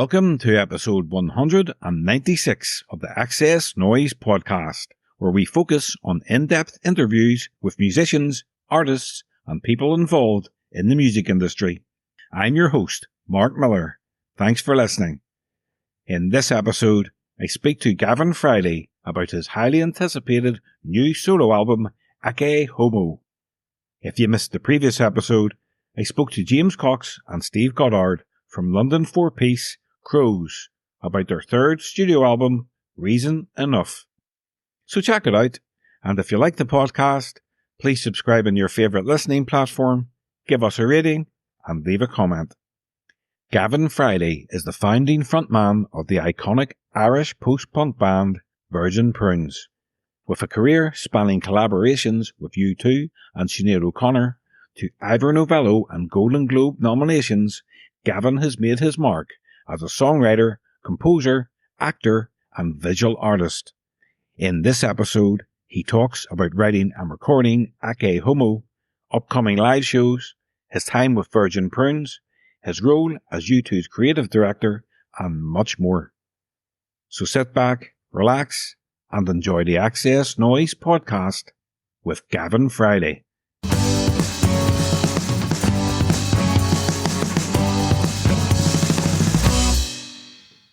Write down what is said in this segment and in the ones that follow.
Welcome to episode 196 of the XS Noize Podcast, where we focus on in-depth interviews with musicians, artists, and people involved in the music industry. I'm your host, Mark Millar. Thanks for listening. In this episode, I speak to Gavin Friday about his highly anticipated new solo album, Ecce Homo. If you missed the previous episode, I spoke to James Cox and Steve Goddard from London four-piece Crows about their third studio album, Reason Enough. So check it out, and if you like the podcast, please subscribe on your favourite listening platform, give us a rating, and leave a comment. Gavin Friday is the founding frontman of the iconic Irish post-punk band Virgin Prunes. With a career spanning collaborations with U2 and Sinéad O'Connor to Ivor Novello and Golden Globe nominations, Gavin has made his mark as a songwriter, composer, actor, and visual artist. In this episode, he talks about writing and recording Ecce Homo, upcoming live shows, his time with Virgin Prunes, his role as U2's creative director, and much more. So sit back, relax, and enjoy the XS Noize Podcast with Gavin Friday.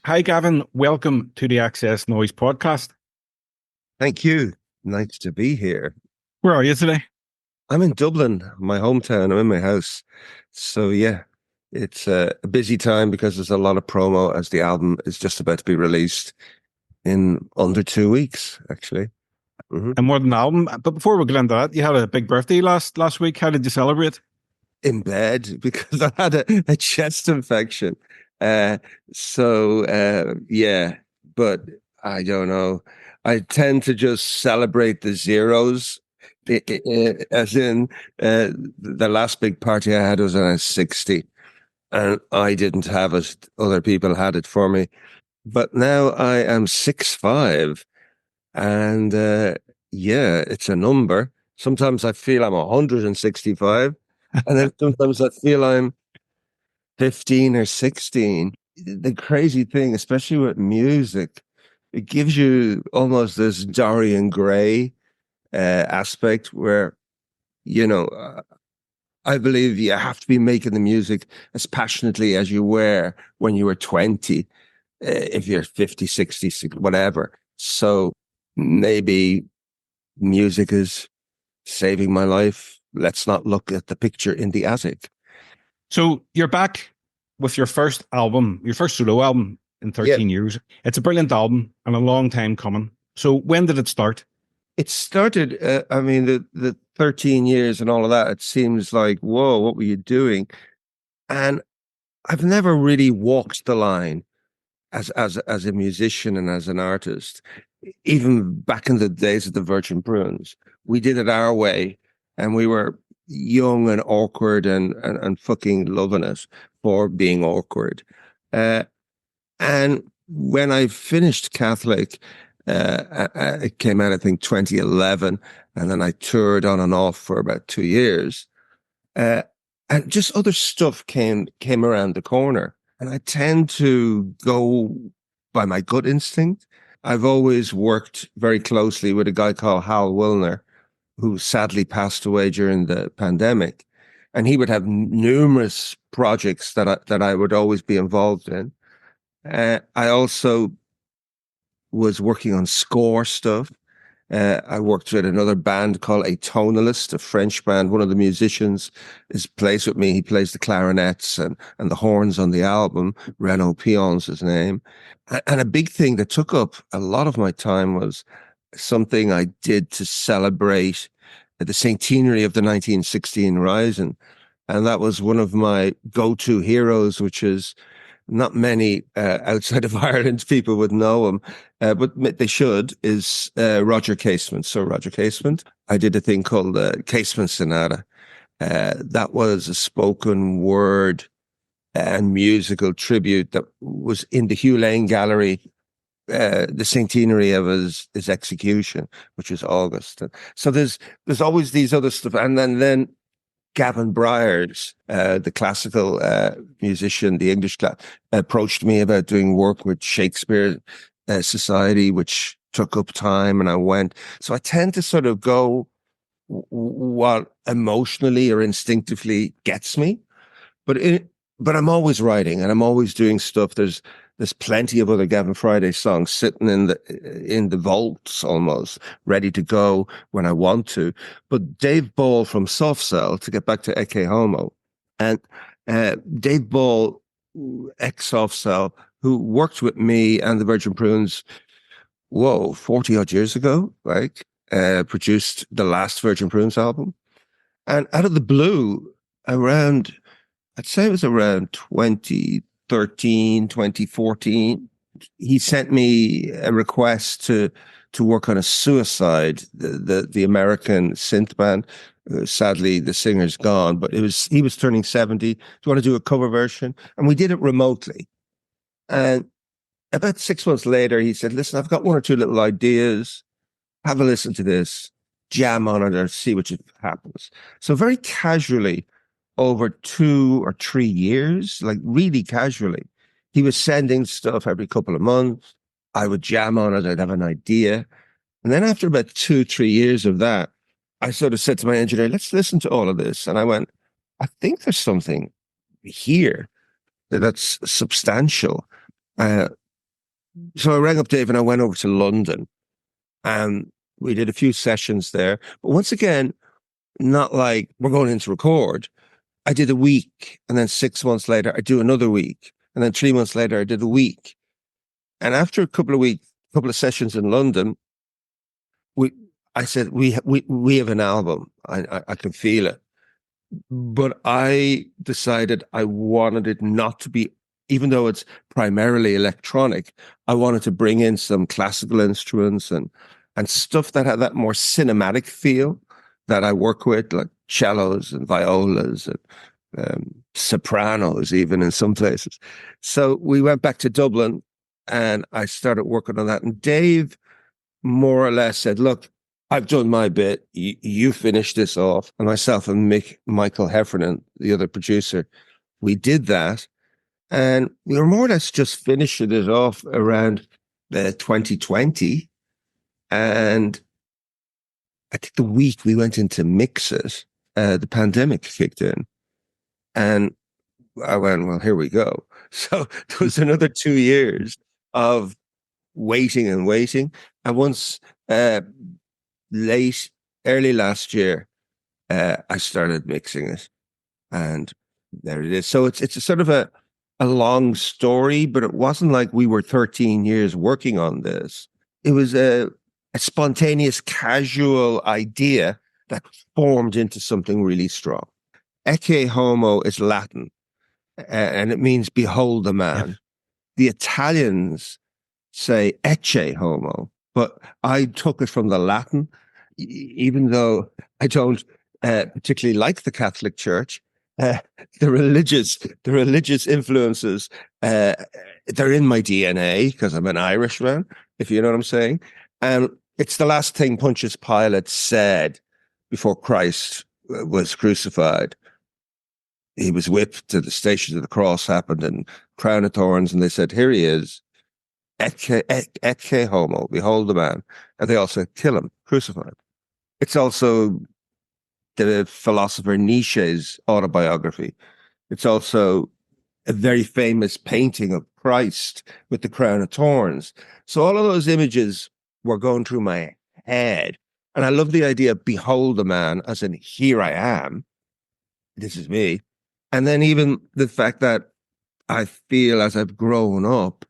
Hi Gavin, welcome to the XS Noize Podcast. Thank you. Nice to be here. Where are you today? I'm in Dublin, my hometown. I'm in my house. So yeah, it's a busy time because there's a lot of promo as the album is just about to be released in under 2 weeks, actually. Mm-hmm. And more than an album. But before we get into that, you had a big birthday last week. How did you celebrate? In bed, because I had a chest infection. Yeah, but I don't know. I tend to just celebrate the zeros, as in the last big party I had was when I was 60, and I didn't have it. Other people had it for me. But now I am 6'5", and it's a number. Sometimes I feel I'm 165, and then sometimes I feel I'm 15 or 16. The crazy thing, especially with music, it gives you almost this Dorian Gray aspect where, I believe you have to be making the music as passionately as you were when you were 20, if you're 50, 60, whatever. So maybe music is saving my life. Let's not look at the picture in the attic. So you're back with your first album, your first solo album in 13 years. It's a brilliant album and a long time coming. So when did it start? It started, the 13 years and all of that, it seems like, whoa, what were you doing? And I've never really walked the line as a musician and as an artist. Even back in the days of the Virgin Prunes, we did it our way, and we were young and awkward and fucking loving it for being awkward. And when I finished Catholic, it came out, I think, 2011, and then I toured on and off for about 2 years. And just other stuff came around the corner. And I tend to go by my gut instinct. I've always worked very closely with a guy called Hal Wilner, who sadly passed away during the pandemic. And he would have numerous projects that I would always be involved in. I also was working on score stuff. I worked with another band called A Tonalist, a French band. One of the musicians plays with me. He plays the clarinets and the horns on the album. Renaud Pion's his name. And a big thing that took up a lot of my time was something I did to celebrate the centenary of the 1916 Rising. And that was one of my go-to heroes, which is not many outside of Ireland people would know him, but they should, is Roger Casement. So Roger Casement, I did a thing called the Casement Sonata. That was a spoken word and musical tribute that was in the Hugh Lane Gallery, the centenary of his execution, which was August. So there's always these other stuff. And then Gavin Bryars, the classical musician, the English class, approached me about doing work with Shakespeare Society, which took up time, and I went. So I tend to sort of go what emotionally or instinctively gets me, but I'm always writing and I'm always doing stuff. There's plenty of other Gavin Friday songs sitting in the vaults almost ready to go when I want to. But Dave Ball from Soft Cell, to get back to Ecce Homo, and Dave Ball, ex Soft Cell, who worked with me and the Virgin Prunes, 40 odd years ago, like, produced the last Virgin Prunes album. And out of the blue, I'd say it was around 2013, 2014, he sent me a request to work on a Suicide, the American synth band. Sadly, the singer's gone, but he was turning 70. Do you want to do a cover version? And we did it remotely. And about 6 months later, he said, listen, I've got one or two little ideas. Have a listen to this, jam on it, or see what happens. So very casually, over 2 or 3 years, like really casually, he was sending stuff every couple of months. I would jam on it. I'd have an idea. And then after about 2-3 years of that, I sort of said to my engineer, let's listen to all of this. And I went, I think there's something here that's substantial. So I rang up Dave and I went over to London. And we did a few sessions there. But once again, not like we're going in to record. I did a week. And then 6 months later, I do another week. And then 3 months later, I did a week. And after a couple of sessions in London, I said, we have an album. I can feel it. But I decided I wanted it not to be, even though it's primarily electronic, I wanted to bring in some classical instruments and stuff that had that more cinematic feel that I work with, like cellos and violas and sopranos, even in some places. So we went back to Dublin and I started working on that. And Dave more or less said, look, I've done my bit. You finish this off. And myself and Michael Heffernan, the other producer, we did that. And we were more or less just finishing it off around 2020. And I think the week we went into mix it, the pandemic kicked in. And I went, well, here we go. So there was another 2 years of waiting and waiting. And once early last year, I started mixing it. And there it is. So it's a sort of a long story, but it wasn't like we were 13 years working on this. It was a spontaneous, casual idea that formed into something really strong. Ecce Homo is Latin, and it means behold the man. Yep. The Italians say Ecce Homo, but I took it from the Latin, even though I don't particularly like the Catholic Church. The religious influences, they're in my DNA because I'm an Irishman, if you know what I'm saying. And it's the last thing Pontius Pilate said before Christ was crucified. He was whipped to the Station of the Cross happened and crown of thorns, and they said, here he is, Ecce Homo, behold the man. And they also said, kill him, crucify him. It's also the philosopher Nietzsche's autobiography. It's also a very famous painting of Christ with the crown of thorns. So all of those images were going through my head. And I love the idea of behold the man, as in here I am. This is me. And then even the fact that I feel as I've grown up,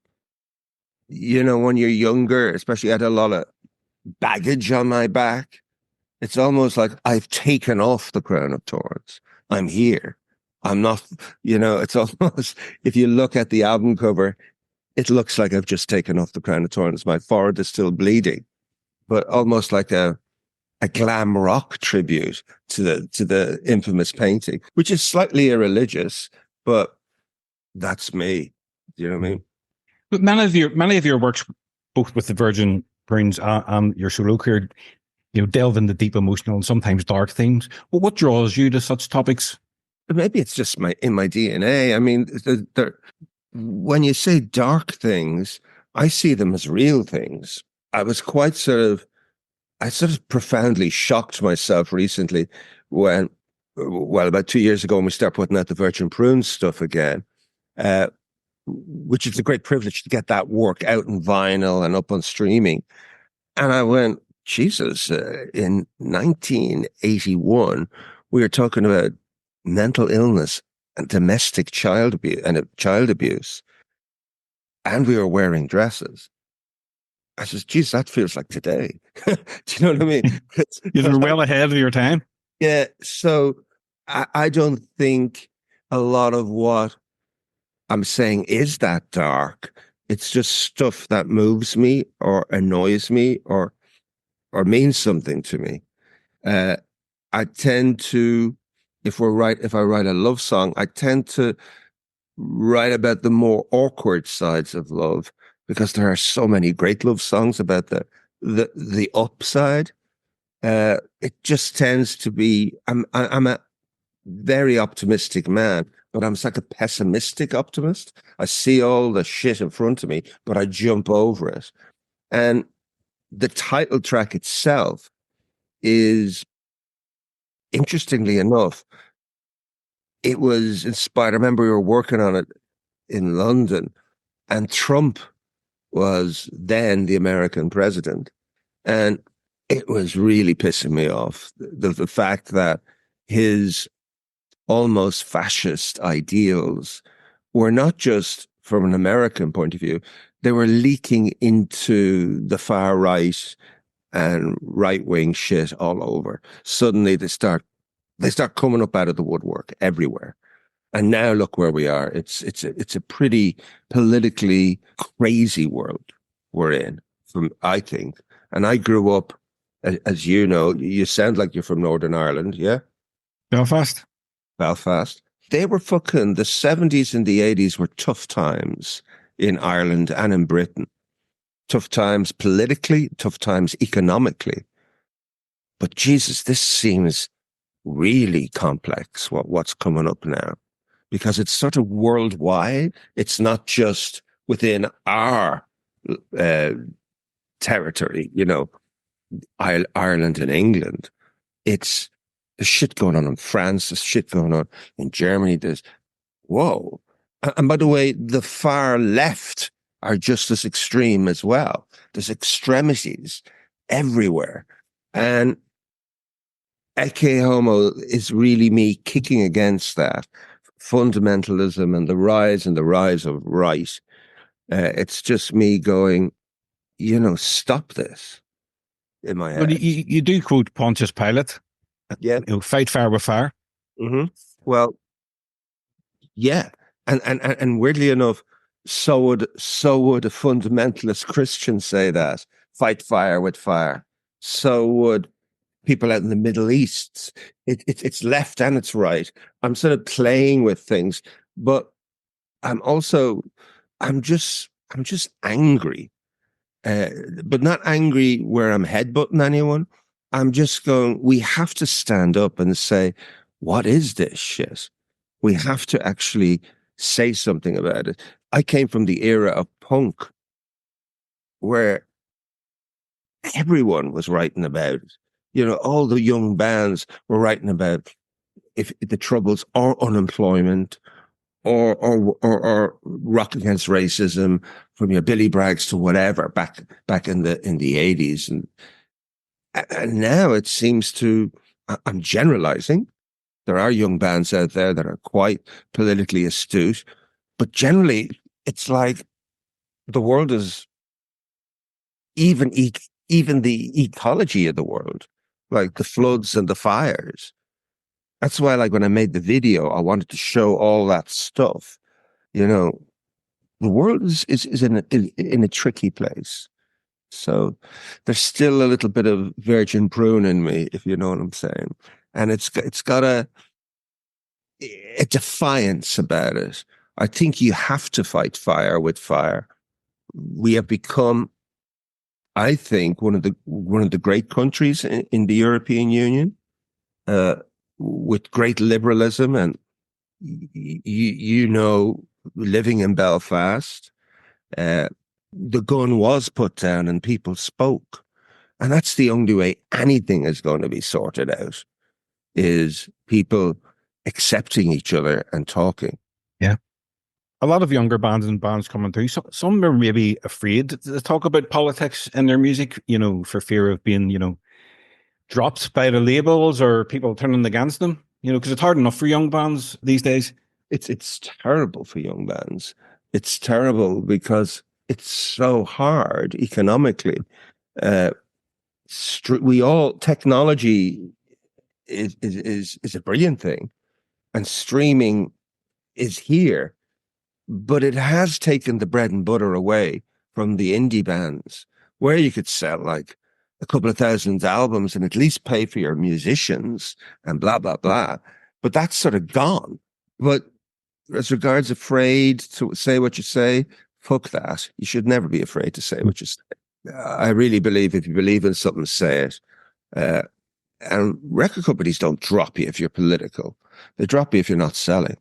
you know, when you're younger, especially I had a lot of baggage on my back. It's almost like I've taken off the crown of thorns. I'm here. I'm not, you know, it's almost, if you look at the album cover, it looks like I've just taken off the crown of thorns. My forehead is still bleeding, but almost like a glam rock tribute to the infamous painting, which is slightly irreligious, but that's me. Do you know what I mean? But many of your works, both with the Virgin Prunes and your solo career, delve into deep emotional and sometimes dark themes. Well, what draws you to such topics? Maybe it's just in my DNA. I mean, when you say dark things, I see them as real things. I sort of profoundly shocked myself recently when, well, about 2 years ago when we started putting out the Virgin Prunes stuff again, which is a great privilege to get that work out in vinyl and up on streaming. And I went, Jesus, in 1981, we were talking about mental illness and domestic child abuse, and we were wearing dresses. I says, geez, that feels like today. Do you know what I mean? You're well ahead of your time. Yeah. So I don't think a lot of what I'm saying is that dark. It's just stuff that moves me or annoys me or means something to me. I tend to, if I write a love song, I tend to write about the more awkward sides of love, because there are so many great love songs about the upside. It just tends to be, I'm a very optimistic man, but I'm like a pessimistic optimist. I see all the shit in front of me, but I jump over it. And the title track itself is, interestingly enough, it was inspired. I remember we were working on it in London, and Trump was then the American president. And it was really pissing me off. The fact that his almost fascist ideals were not just from an American point of view, they were leaking into the far right and right-wing shit all over. Suddenly they start coming up out of the woodwork everywhere. And now look where we are. It's a pretty politically crazy world we're in, I think. And I grew up, as you know, you sound like you're from Northern Ireland, yeah? Belfast. They were fucking, the 70s and the 80s were tough times in Ireland and in Britain. Tough times politically, tough times economically. But Jesus, this seems really complex, what's coming up now, because it's sort of worldwide. It's not just within our territory, Ireland and England. There's shit going on in France, there's shit going on in Germany. Whoa. And by the way, the far left are just as extreme as well. There's extremities everywhere. And Ecce Homo is really me kicking against that fundamentalism and the rise of right. It's just me going, stop this in my head. Well, you do quote Pontius Pilate. Yeah. Fight fire with fire. Mm-hmm. Well, yeah. And weirdly enough, so would a fundamentalist Christian say that. Fight fire with fire. So would people out in the Middle East. It's left and it's right. I'm sort of playing with things, but I'm just angry, but not angry where I'm headbutting anyone. I'm just going, we have to stand up and say, what is this shit? We have to actually say something about it. I came from the era of punk where everyone was writing about it. All the young bands were writing about if the troubles or unemployment or rock against racism, from your Billy Braggs to whatever back in the 80s. And now it seems to, I'm generalizing. There are young bands out there that are quite politically astute, but generally it's like the world is even the ecology of the world, like the floods and the fires. That's why, like, when I made the video, I wanted to show all that stuff. The world is in a tricky place. So there's still a little bit of virgin prune in me, if you know what I'm saying. And it's got a defiance about it. I think you have to fight fire with fire. We have become I think one of the great countries in the European Union, with great liberalism, and living in Belfast, the gun was put down and people spoke, and that's the only way anything is going to be sorted out, is people accepting each other and talking. Yeah. A lot of younger bands and bands coming through, some are maybe afraid to talk about politics in their music, for fear of being, dropped by the labels or people turning against them, because it's hard enough for young bands these days. It's terrible for young bands. It's terrible because it's so hard economically. Technology is a brilliant thing, and streaming is here, but it has taken the bread and butter away from the indie bands, where you could sell like a couple of thousand albums and at least pay for your musicians and blah, blah, blah. But that's sort of gone. But as regards afraid to say what you say, fuck that. You should never be afraid to say what you say. I really believe if you believe in something, say it. And record companies don't drop you if you're political. They drop you if you're not selling.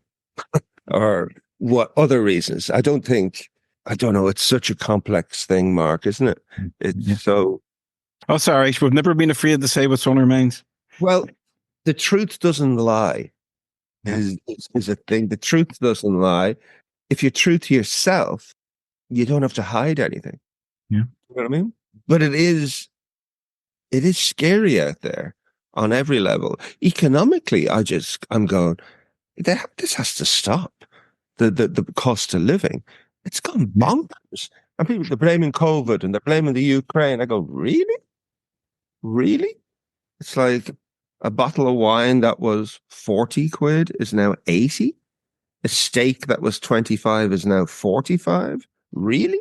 Or what other reasons? I don't know. It's such a complex thing, Mark, isn't it? It's so... Oh, sorry. We've never been afraid to say what's on our minds. Well, the truth doesn't lie is a thing. The truth doesn't lie. If you're true to yourself, you don't have to hide anything. Yeah. You know what I mean? But it is scary out there on every level. Economically, I'm going, this has to stop. The cost of living, it's gone bonkers. And people are blaming COVID and they're blaming the Ukraine. I go, really? Really? It's like a bottle of wine that was 40 quid is now 80. A steak that was 25 is now 45. Really?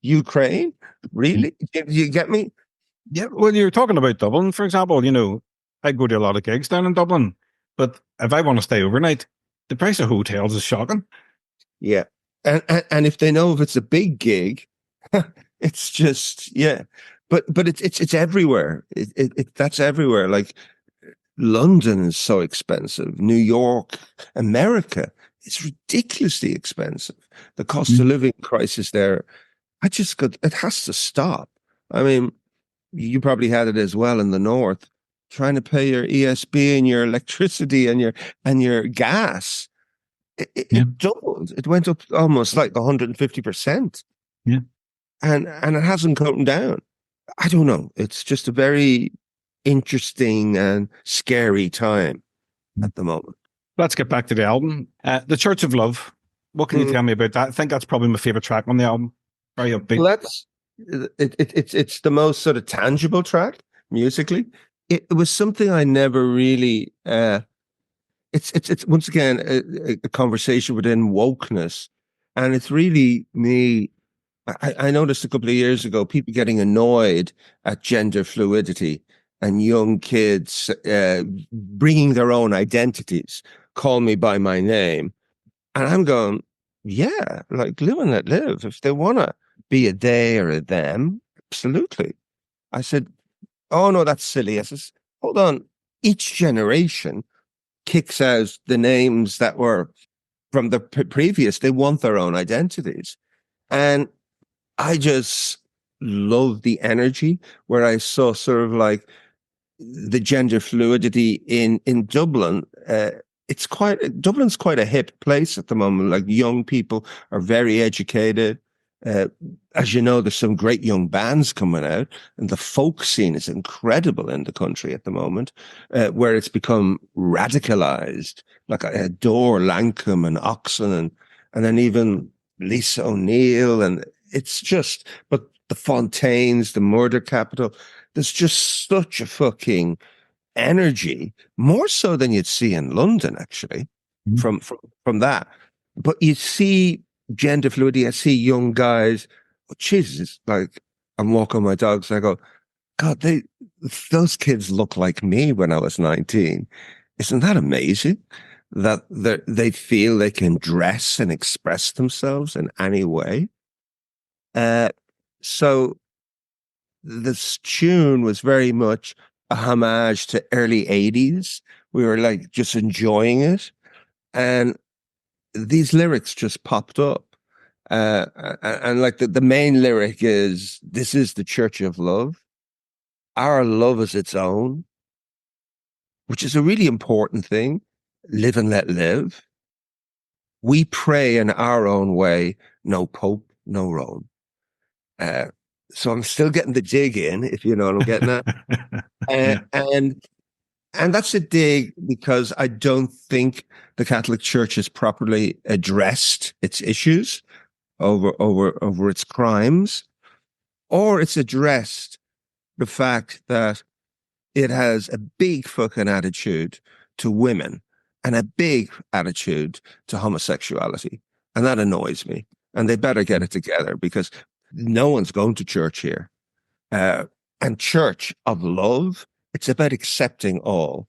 Ukraine? Really? You get me? Yeah. Well, you're talking about Dublin, for example. I go to a lot of gigs down in Dublin, but if I want to stay overnight, the price of hotels is shocking. Yeah. And if they know if it's a big gig, it's just, yeah. But it's everywhere. That's everywhere. Like London is so expensive. New York, America, it's ridiculously expensive. The cost of living crisis there, it has to stop. I mean, you probably had it as well in the north, trying to pay your ESB and your electricity and your gas. It doubled. It went up almost like 150%. Yeah. And it hasn't come down. I don't know. It's just a very interesting and scary time at the moment. Let's get back to the album. The Church of Love. What can you tell me about that? I think that's probably my favorite track on the album. Very upbeat. Well, it's the most sort of tangible track musically. It was something I never really. It's once again a conversation within wokeness, and it's really me. I noticed a couple of years ago people getting annoyed at gender fluidity and young kids bringing their own identities. Call me by my name, and I'm going, yeah, like live and let live. If they want to be a they or a them, absolutely. I said, oh no, that's silly. I says, hold on. Each generation kicks out the names that were from the previous. They want their own identities. And I just love the energy where I saw sort of like the gender fluidity in Dublin. Dublin's quite a hip place at the moment. Like young people are very educated. As you know, there's some great young bands coming out, and the folk scene is incredible in the country at the moment, where it's become radicalized. Like I adore Lankham and Oxon and then even Lisa O'Neill, and it's just, but the Fontaines, the murder capital, there's just such a fucking energy, more so than you'd see in London, actually, from that. But you see gender fluidity, I see young guys, oh, Jesus, like I'm walking my dogs and I go, God, those kids look like me when I was 19. Isn't that amazing? That they feel they can dress and express themselves in any way. So this tune was very much a homage to early 80s. We were like just enjoying it. And these lyrics just popped up. And like the main lyric is, "This is the church of love. Our love is its own," which is a really important thing. Live and let live. We pray in our own way. No Pope, no Rome. So I'm still getting the dig in, if you know what I'm getting at. And that's a dig because I don't think the Catholic Church has properly addressed its issues over its crimes, or it's addressed the fact that it has a big fucking attitude to women and a big attitude to homosexuality. And that annoys me. And they better get it together because no one's going to church here. And church of love, it's about accepting all.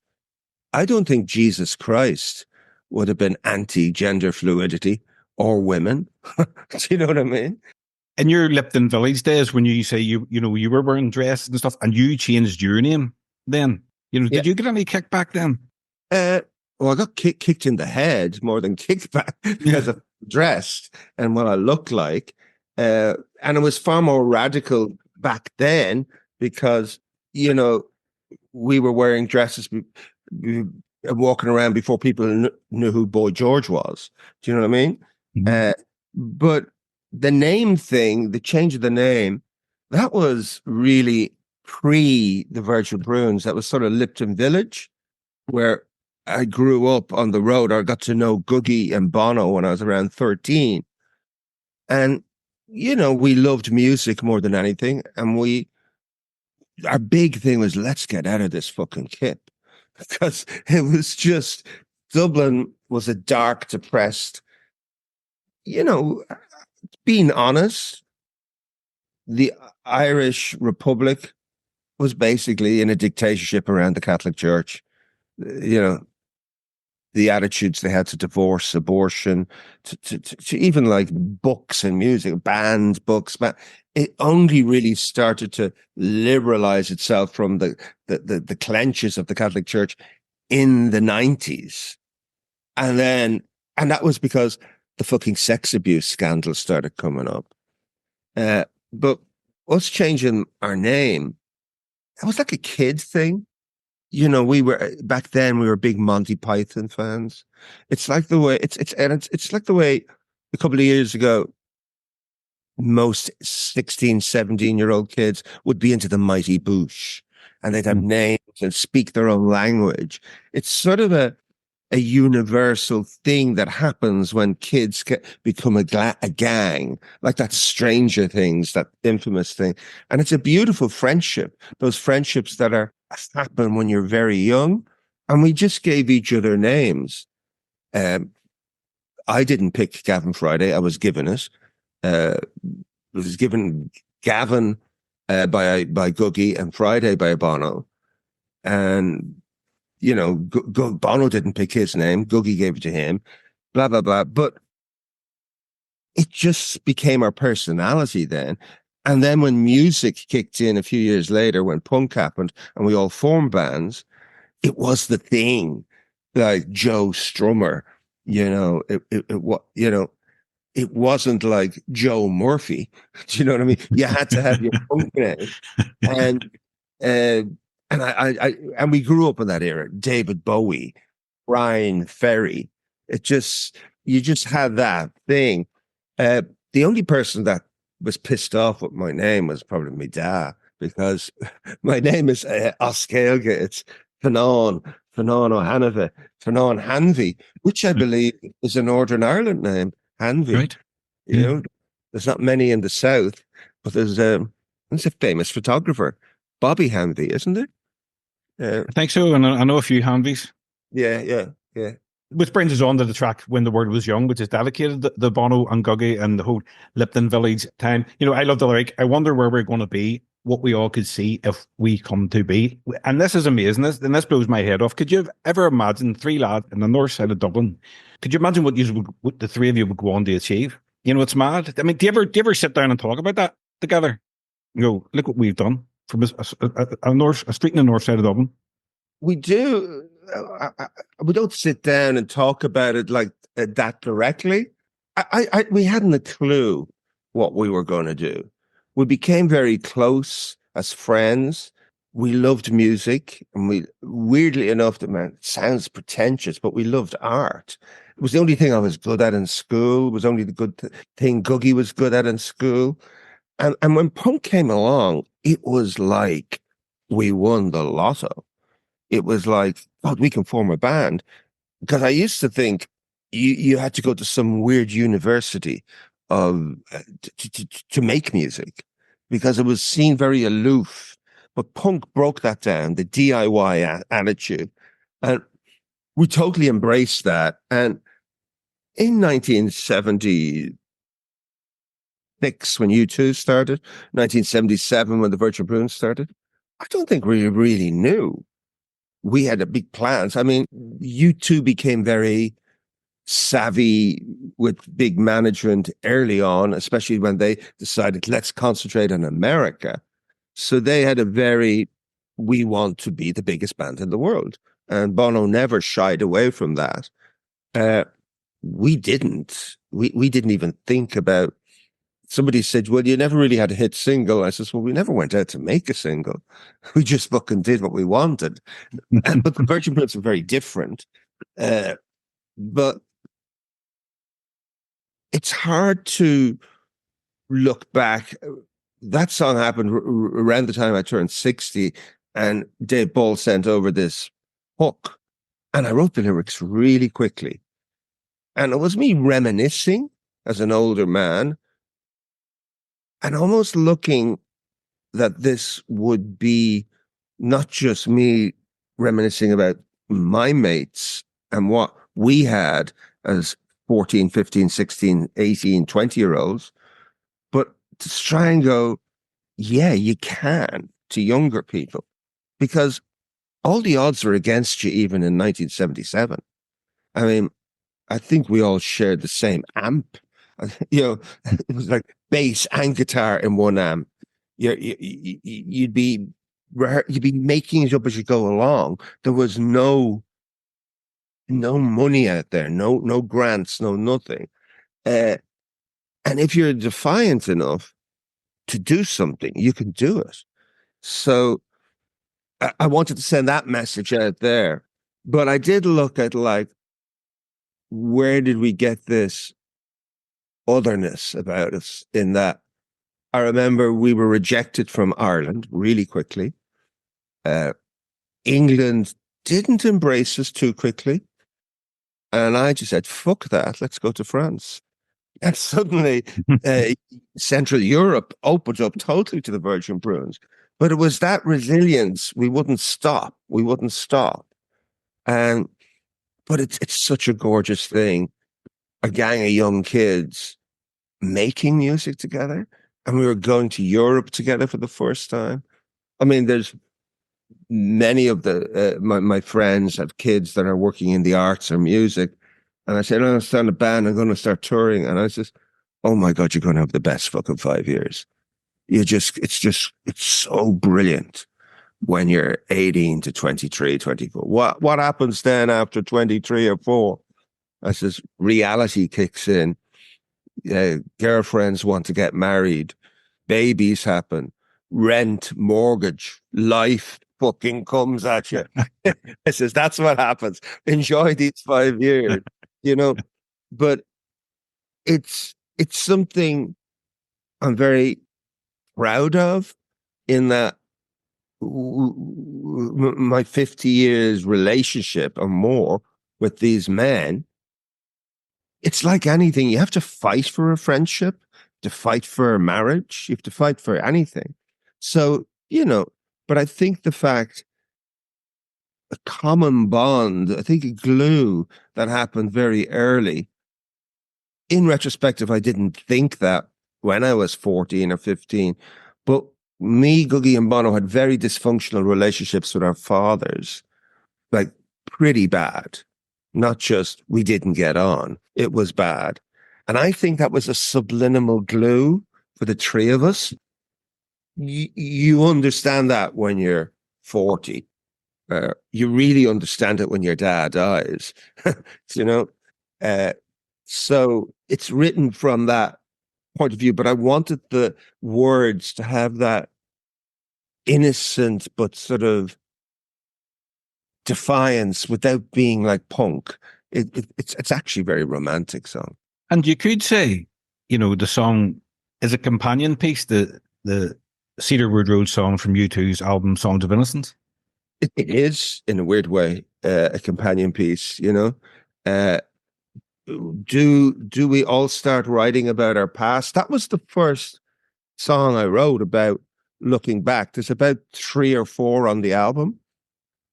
I don't think Jesus Christ would have been anti-gender fluidity or women. Do you know what I mean? In your Lipton Village days, when you say you were wearing dresses and stuff, and you changed your name, then did you get any kickback then? Well, I got kicked in the head more than kickback because I dressed and what I looked like, and it was far more radical back then because we were wearing dresses, walking around before people knew who Boy George was. Do you know what I mean? Mm-hmm. But the name thing, the change of the name, that was really pre the Virgin Prunes. That was sort of Lipton Village, where I grew up on the road. I got to know Googie and Bono when I was around 13. And, we loved music more than anything. And our big thing was, let's get out of this fucking kip. Because it was just, Dublin was a dark, depressed, being honest, the Irish Republic was basically in a dictatorship around the Catholic Church. The attitudes they had to divorce, abortion, to even like books and music, banned books. It only really started to liberalize itself from the clenches of the Catholic Church in the 90s. And that was because the fucking sex abuse scandal started coming up. But us changing our name, it was like a kid thing. We were back then. We were big Monty Python fans. It's like the way it's like the way a couple of years ago, most 16, 17-year-old kids would be into the Mighty Boosh, and they'd have names and speak their own language. It's sort of a universal thing that happens when kids become a gang, like that Stranger Things, that infamous thing. And it's a beautiful friendship, those friendships that happen when you're very young. And we just gave each other names. I didn't pick Gavin Friday. I was given it. It was given Gavin by Googie and Friday by Bono. And Bono didn't pick his name. Googie gave it to him, blah, blah, blah. But it just became our personality then. And then when music kicked in a few years later, when punk happened and we all formed bands, it was the thing. Like Joe Strummer, it wasn't like Joe Murphy. Do you know what I mean? You had to have your punk name. And we grew up in that era. David Bowie, Brian Ferry. You just had that thing. The only person that was pissed off with my name was probably my dad, because my name is Oscailge. It's Fanon O'Hanave, Fanon Hanvey, which I believe is a Northern Ireland name, Hanvey. Right. There's not many in the South, but there's a famous photographer, Bobby Hanvey, isn't there? I think so, and I know a few Hanvies. Yeah. Which brings us on to the track "When the World Was Young," which is dedicated to the Bono and Googie and the whole Lipton Village time. I love the lyric. I wonder where we're going to be, what we all could see if we come to be. And this is amazing. This blows my head off. Could you have ever imagined three lads in the north side of Dublin? Could you imagine what the three of you would go on to achieve? It's mad. I mean, do you ever sit down and talk about that together? look what we've done from a street in the north side of Dublin. We do. We don't sit down and talk about it like that directly. We hadn't a clue what we were going to do. We became very close as friends. We loved music, and we, weirdly enough, it sounds pretentious, but we loved art. It was the only thing I was good at in school. It was only the good thing Googie was good at in school. And when punk came along, it was like we won the lotto. It was like, God, we can form a band. Because I used to think you had to go to some weird university to make music, because it was seen very aloof. But punk broke that down, the DIY attitude. And we totally embraced that. And in 1976, when U2 started, 1977, when the Virgin Prunes started, I don't think we really knew. We had a big plans. I mean, U2 became very savvy with big management early on, especially when they decided, let's concentrate on America. So they had we want to be the biggest band in the world. And Bono never shied away from that. We didn't. We didn't even think about. Somebody said, well, you never really had a hit single. I says, well, we never went out to make a single. We just fucking did what we wanted. But the Virgin Prunes were very different. But it's hard to look back. That song happened around the time I turned 60, and Dave Ball sent over this hook, and I wrote the lyrics really quickly. And it was me reminiscing as an older man, and almost looking that this would be not just me reminiscing about my mates and what we had as 14, 15, 16, 18, 20-year-olds, but to try and go, yeah, you can, to younger people, because all the odds were against you even in 1977. I mean, I think we all shared the same amp. It was like bass and guitar in one amp. You'd be making it up as you go along. There was no money out there, no grants, no nothing. And if you're defiant enough to do something, you can do it. So I wanted to send that message out there. But I did look at, like, where did we get this otherness about us, in that I remember we were rejected from Ireland really quickly. England didn't embrace us too quickly. And I just said, fuck that, let's go to France. And suddenly Central Europe opened up totally to the Virgin Prunes. But it was that resilience. We wouldn't stop. But it's such a gorgeous thing. A gang of young kids making music together. And we were going to Europe together for the first time. I mean, there's many of my friends have kids that are working in the arts or music. And I said, I'm going to start a band. I'm going to start touring. And I says, oh my God, you're going to have the best fucking 5 years. It's so brilliant when you're 18 to 23, 24. What happens then after 23 or 4? I says, reality kicks in. Girlfriends want to get married. Babies happen. Rent, mortgage, life fucking comes at you. I says, that's what happens. Enjoy these 5 years, But it's something I'm very proud of, in that my 50 years relationship or more with these men, it's like anything. You have to fight for a friendship, to fight for a marriage. You have to fight for anything. So, but I think the fact, a common bond, I think a glue that happened very early. In retrospective, I didn't think that when I was 14 or 15, but me, Googie, and Bono had very dysfunctional relationships with our fathers, like pretty bad. Not just we didn't get on, it was bad. And I think that was a subliminal glue for the three of us, you understand that when you're 40. You really understand it when your dad dies, you know? So it's written from that point of view, but I wanted the words to have that innocent but sort of defiance without being like punk. It's actually a very romantic song. And you could say, the song is a companion piece, the Cedarwood Road song from U2's album Songs of Innocence. It is, in a weird way, a companion piece, Do we all start writing about our past? That was the first song I wrote about looking back. There's about 3 or 4 on the album.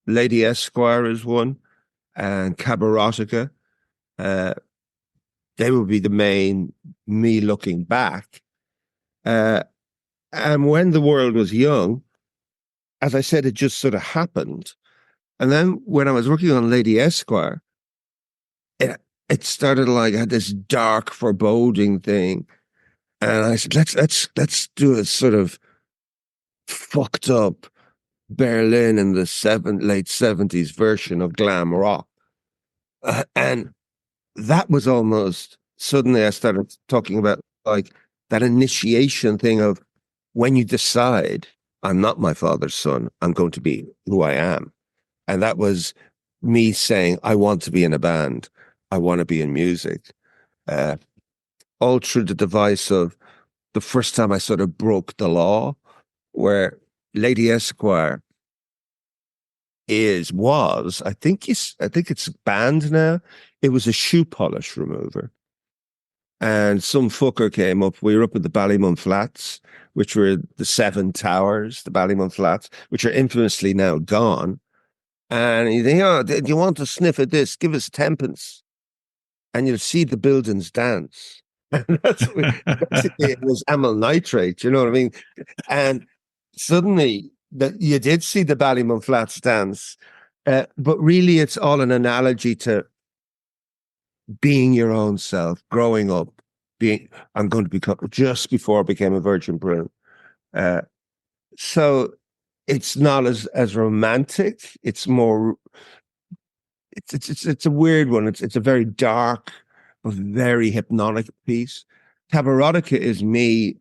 Lady Esquire is one, and Cabarotica. They would be the main me looking back. And when the world was young, as I said, it just sort of happened. And then when I was working on Lady Esquire, it started like I had this dark, foreboding thing. And I said, let's do a sort of fucked up Berlin in the late 70s version of glam rock. And that was almost, suddenly I started talking about like that initiation thing of when you decide, I'm not my father's son, I'm going to be who I am. And that was me saying, I want to be in a band. I want to be in music. All through the device of the first time I sort of broke the law, where Lady Esquire I think it's banned now. It was a shoe polish remover. And some fucker came up. We were up at the Ballymun Flats, which were the 7 towers, the Ballymun Flats, which are infamously now gone. And he said, do you want to sniff at this? Give us 10pence. And you'll see the buildings dance. And basically, it was amyl nitrate, you know what I mean? And suddenly, you did see the Ballymun Flats dance, but really it's all an analogy to being your own self, growing up, I'm going to become, just before I became a Virgin Prune. So it's not as romantic. It's more, it's a weird one. It's a very dark, but very hypnotic piece. Cabarotica is me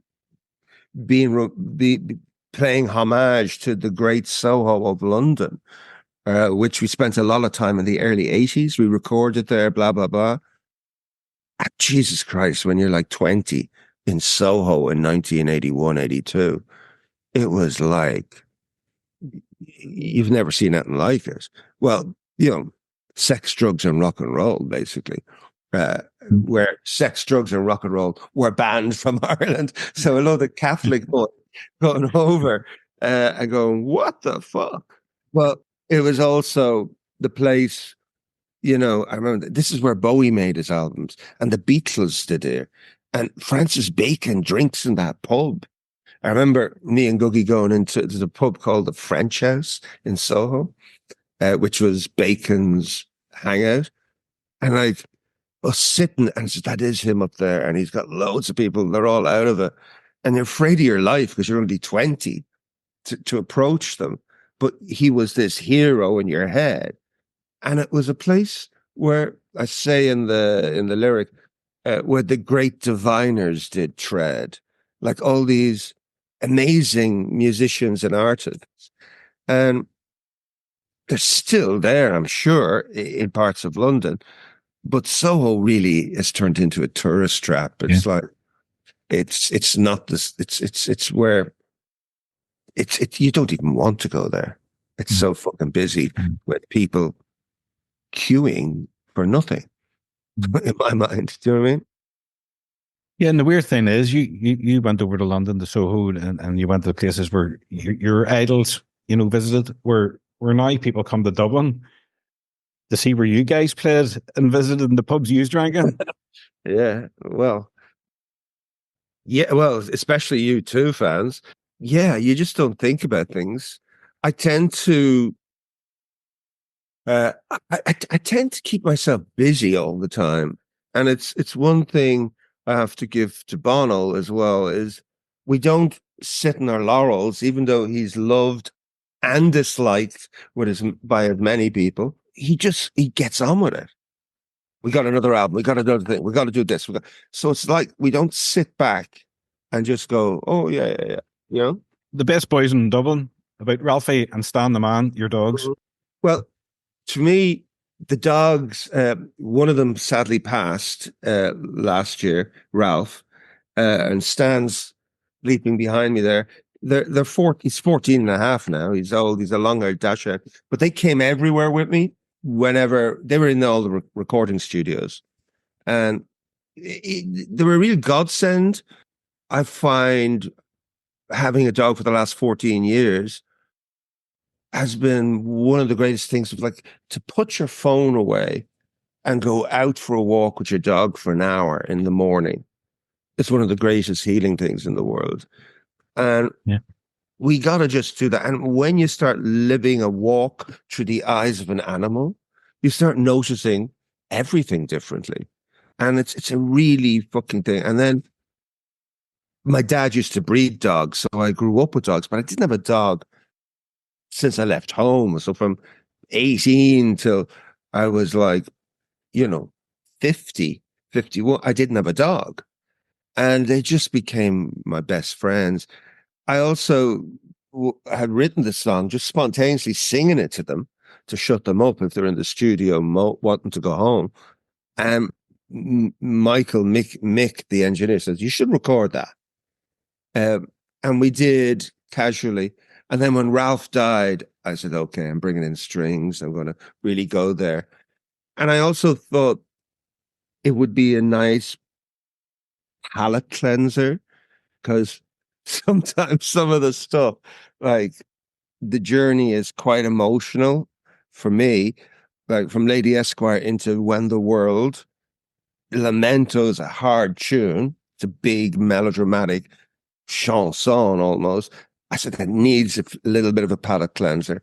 paying homage to the great Soho of London, which we spent a lot of time in the early 80s. We recorded there, blah, blah, blah. Jesus Christ, when you're like 20 in Soho in 1981, 82, it was like, you've never seen anything like it. Well, sex, drugs, and rock and roll, basically. Where sex, drugs, and rock and roll were banned from Ireland. So a lot of Catholic boys going over and going, what the fuck? Well, it was also the place, I remember this is where Bowie made his albums, and the Beatles did it. And Francis Bacon drinks in that pub. I remember me and Googie going into the pub called the French House in Soho, which was Bacon's hangout. And like, us sitting, and that is him up there, and he's got loads of people, they're all out of it. And you're afraid of your life because you're only 20 to approach them. But he was this hero in your head. And it was a place where, I say in the lyric, where the great diviners did tread, like all these amazing musicians and artists. And they're still there, I'm sure, in parts of London. But Soho really has turned into a tourist trap. It's like, it's not this, it's where you don't even want to go there. It's so fucking busy with people queuing for nothing, in my mind. Do you know what I mean? Yeah, and the weird thing is, you went over to London, to Soho, and you went to the places where your idols, visited, where now people come to Dublin to see where you guys played and visited in the pubs you drank in. Yeah, well, especially U2 fans. Yeah, you just don't think about things. I tend to, I tend to keep myself busy all the time, and it's one thing I have to give to Bono as well, is we don't sit in our laurels, even though he's loved and disliked by as many people. He gets on with it. We got another album. We got another thing. We got to do this. So it's like we don't sit back and just go, oh, yeah. You know? The Best Boys in Dublin, about Ralphie and Stan the Man, your dogs. Well, to me, the dogs, one of them sadly passed last year, Ralph, and Stan's leaping behind me there. He's 14 and a half now. He's old. He's a long-haired dasher. But they came everywhere with me whenever they were in all the recording studios. And they were a real godsend. I find having a dog for the last 14 years has been one of the greatest things, of like to put your phone away and go out for a walk with your dog for an hour in the morning. It's one of the greatest healing things in the world. And we got to just do that. And when you start living a walk through the eyes of an animal, you start noticing everything differently. And it's a really fucking thing. And then my dad used to breed dogs, so I grew up with dogs, but I didn't have a dog since I left home. So from 18 till I was like, 50, 51, I didn't have a dog. And they just became my best friends. I also had written the song, just spontaneously singing it to them to shut them up if they're in the studio wanting to go home. And Mick, the engineer, says, you should record that. And we did casually. And then when Ralph died, I said, okay, I'm bringing in strings. I'm going to really go there. And I also thought it would be a nice palate cleanser, because sometimes some of the stuff, like the journey is quite emotional for me, like from Lady Esquire into When the World. Lamento is a hard tune. It's a big melodramatic chanson almost. I said that needs a little bit of a palate cleanser.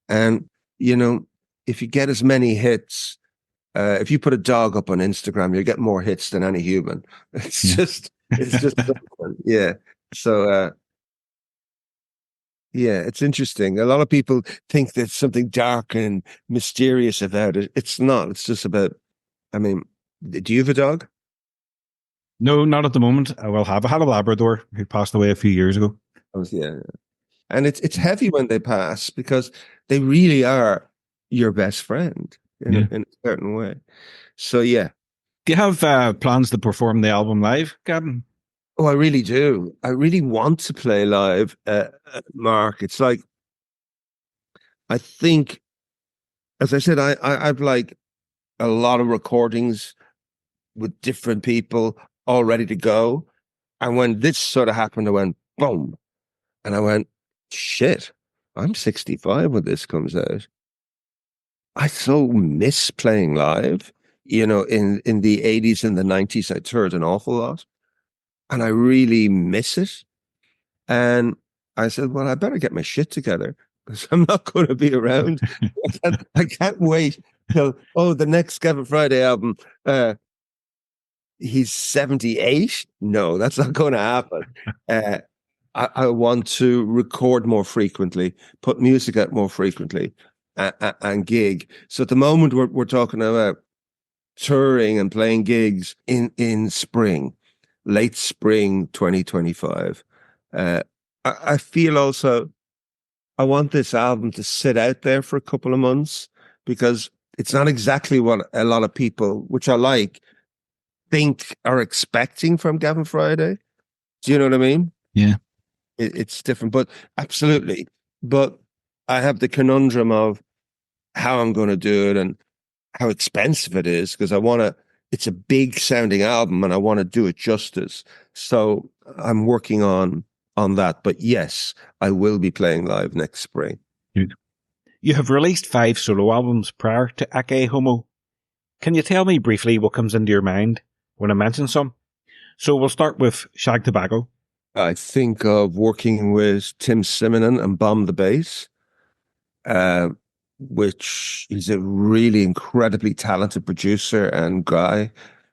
And, if you get as many hits, if you put a dog up on Instagram, you get more hits than any human. It's just something. Yeah. So, it's interesting. A lot of people think there's something dark and mysterious about it. It's not. It's just about, do you have a dog? No, not at the moment. I will have. I had a Labrador who passed away a few years ago. Yeah. And it's heavy when they pass, because they really are your best friend in a certain way. So, yeah. Do you have plans to perform the album live, Gavin? Oh, I really do. I really want to play live, Mark. It's like, I think, as I said, I've like a lot of recordings with different people all ready to go. And when this sort of happened, I went, boom. And I went, shit, I'm 65 when this comes out. I so miss playing live. In the 80s and the 90s, I toured an awful lot. And I really miss it. And I said, well, I better get my shit together, because I'm not going to be around. I can't wait till, the next Gavin Friday album, he's 78. No, that's not going to happen. I want to record more frequently, put music out more frequently, and gig. So at the moment, we're talking about touring and playing gigs in spring, late spring 2025. I feel also I want this album to sit out there for a couple of months, because it's not exactly what a lot of people, which I like, think are expecting from Gavin Friday. Do you know what I mean? Yeah. It's different, but absolutely. But I have the conundrum of how I'm going to do it and how expensive it is, because it's a big sounding album and I want to do it justice. So I'm working on that. But yes, I will be playing live next spring. You have released 5 solo albums prior to Ecce Homo. Can you tell me briefly what comes into your mind when I mention some? So we'll start with Shag Tobacco. I think of working with Tim Simonon and Bomb the Bass, which is a really incredibly talented producer and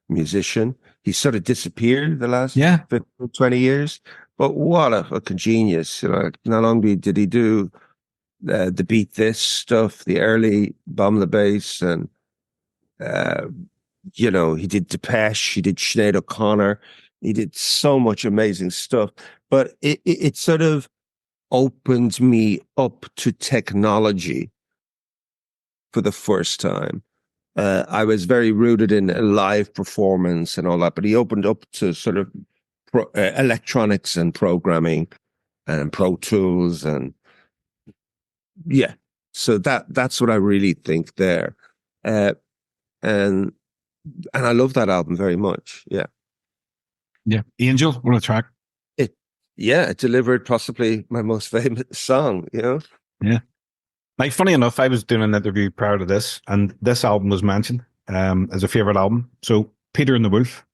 musician. He sort of disappeared the last 15, 20 years, But what a fucking genius! You know, not only did he do the Beat This stuff, the early Bomb the Bass, and you know, he did Depeche, he did Sinead O'Connor, he did so much amazing stuff. But it sort of opened me up to technology for the first time. I was very rooted in live performance and all that, but he opened up to sort of electronics and programming and Pro Tools, and yeah. So that's what I really think there, and I love that album very much. Yeah, yeah. Angel, what a track! It delivered possibly my most famous song. You know, yeah. Like, funny enough, I was doing an interview prior to this, and this album was mentioned as a favorite album. So, Peter and the Wolf.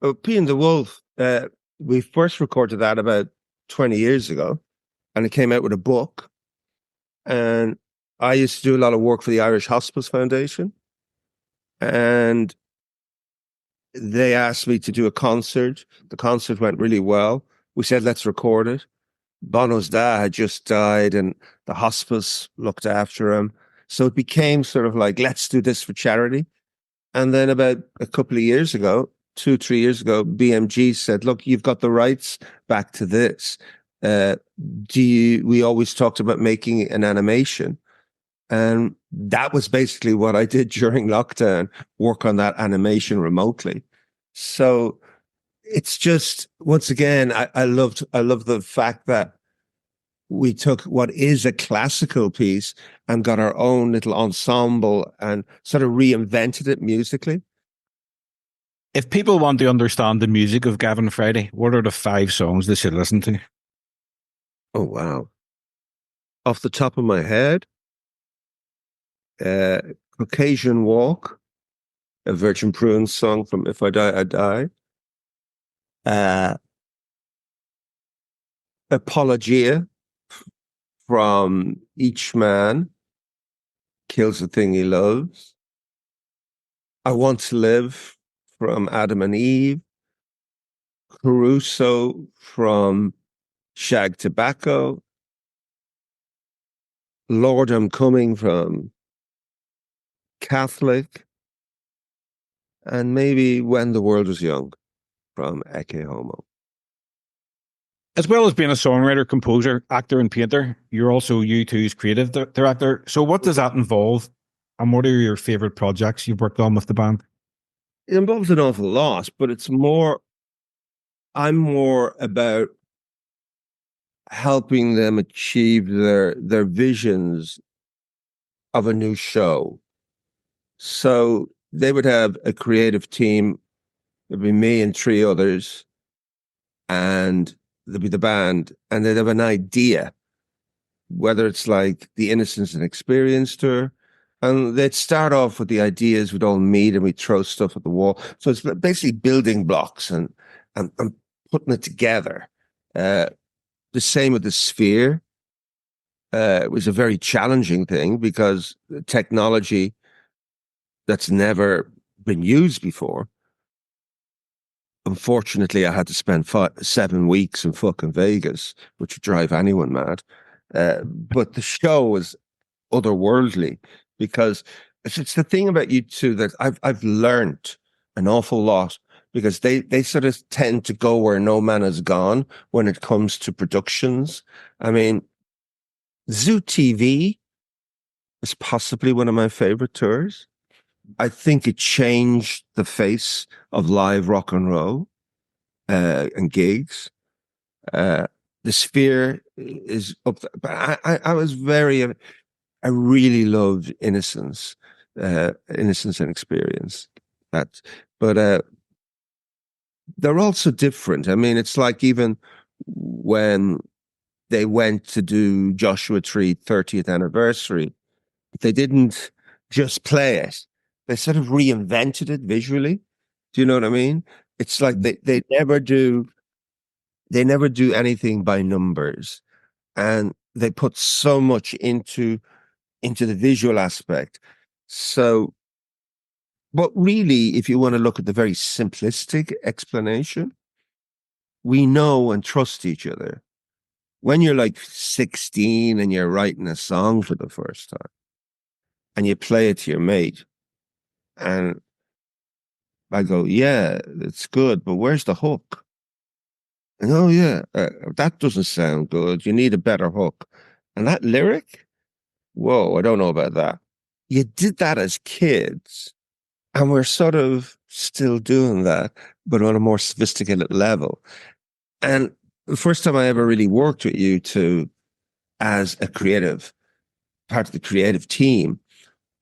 Oh, P and the Wolf. We first recorded that about 20 years ago, and it came out with a book. And I used to do a lot of work for the Irish Hospice Foundation, and they asked me to do a concert. The concert went really well. We said, let's record it. Bono's dad had just died, and the hospice looked after him. So it became sort of like, let's do this for charity. And then about a couple of years ago, 2-3 years ago, BMG said, look, you've got the rights back to this. We always talked about making an animation. And that was basically what I did during lockdown, work on that animation remotely. So it's just, once again, I love the fact that we took what is a classical piece and got our own little ensemble and sort of reinvented it musically. If people want to understand the music of Gavin Friday, what are the 5 songs they should listen to? Oh, wow. Off the top of my head, Caucasian Walk, a Virgin Prunes song from If I Die, I Die. Apologia from Each Man Kills the Thing He Loves. I Want to Live from Adam and Eve. Caruso from Shag Tobacco. Lord, I'm Coming from Catholic. And maybe When the World Was Young from Ecce Homo. As well as being a songwriter, composer, actor, and painter, you're also U2's creative director. So what does that involve? And what are your favorite projects you've worked on with the band? It involves an awful lot, but I'm more about helping them achieve their visions of a new show. So they would have a creative team. It'd be me and 3 others, and there'd be the band, and they'd have an idea, whether it's like the Innocence and Experience tour, and they'd start off with the ideas, we'd all meet and we'd throw stuff at the wall. So it's basically building blocks and putting it together. The same with the Sphere. It was a very challenging thing because technology that's never been used before. Unfortunately, I had to spend 7 weeks in fucking Vegas, which would drive anyone mad. But the show was otherworldly because it's the thing about U2 that I've learned an awful lot, because they sort of tend to go where no man has gone when it comes to productions. I mean, Zoo TV is possibly one of my favorite tours. I think it changed the face of live rock and roll and gigs. The Sphere is up there. But I was I really loved Innocence and Experience. But they're also different. I mean, it's like even when they went to do Joshua Tree 30th anniversary, they didn't just play it. They sort of reinvented it visually. Do you know what I mean? It's like they never do anything by numbers, and they put so much into the visual aspect. So, but really, if you want to look at the very simplistic explanation, we know and trust each other. When you're like 16 and you're writing a song for the first time and you play it to your mate, and I go, yeah, it's good, but where's the hook? And oh yeah, that doesn't sound good. You need a better hook. And that lyric, whoa, I don't know about that. You did that as kids, and we're sort of still doing that, but on a more sophisticated level. And the first time I ever really worked with you two as a creative, part of the creative team,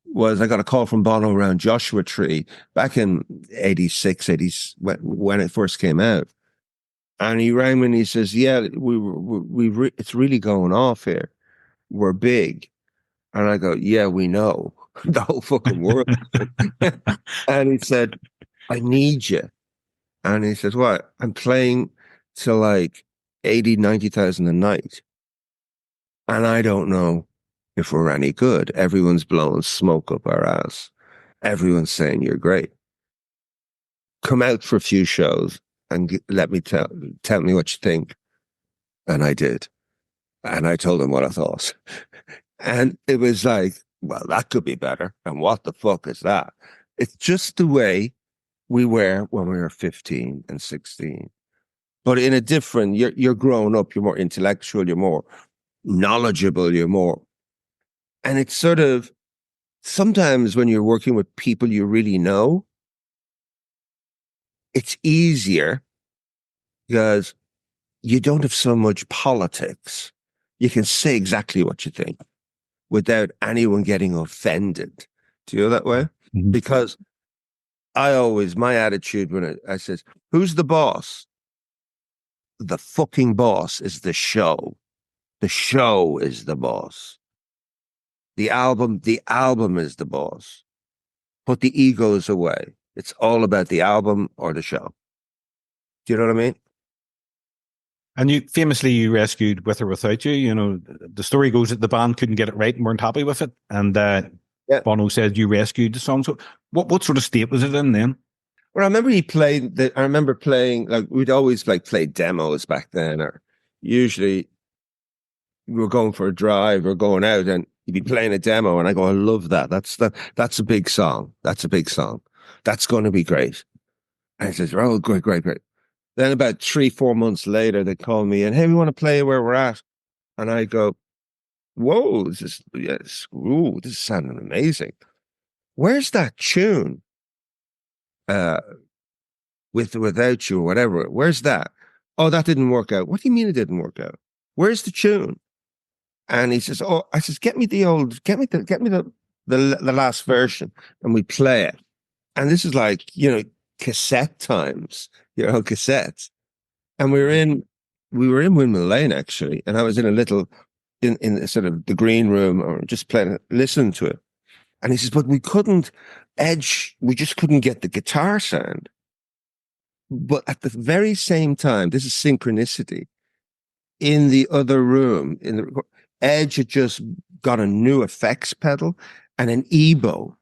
was I got a call from Bono around Joshua Tree back in 86, 80, when it first came out. And he rang me and he says, yeah, it's really going off here. We're big. And I go, yeah, we know. The whole fucking world. And he said, I need you. And he says, what? I'm playing to like 80, 90,000 a night. And I don't know if we're any good. Everyone's blowing smoke up our ass. Everyone's saying you're great. Come out for a few shows and let me tell me what you think. And I did. And I told him what I thought. And it was like, well, that could be better. And what the fuck is that? It's just the way we were when we were 15 and 16. But in a different, you're grown up, you're more intellectual, you're more knowledgeable, you're more. And it's sort of, sometimes when you're working with people you really know, it's easier because you don't have so much politics. You can say exactly what you think without anyone getting offended. Do you know that way? Mm-hmm. Because my attitude when I says, who's the boss? The fucking boss is the show. The show is the boss. The album is the boss. Put the egos away. It's all about the album or the show. Do you know what I mean? And you rescued With or Without You. You know, the story goes that the band couldn't get it right and weren't happy with it. And Bono said you rescued the song. So what sort of state was it in then? Well, I remember I remember playing, like, we'd always like play demos back then, or usually we were going for a drive or going out and you'd be playing a demo and I go, I love that. That's a big song. That's a big song. That's going to be great. And he says, oh, great. Then about 3-4 months later, they call me and, hey, we want to play where we're at. And I go, whoa, this is sounding amazing. Where's that tune? With or Without You or whatever. Where's that? Oh, that didn't work out. What do you mean it didn't work out? Where's the tune? And he says, oh, I says, get me the last version. And we play it. And this is like, cassette times, cassettes. And we were in Windmill Lane actually. And I was in a little, in sort of the green room or just playing, listening to it. And he says, but we just couldn't get the guitar sound. But at the very same time, this is synchronicity. In the other room, Edge had just got a new effects pedal and an EBow.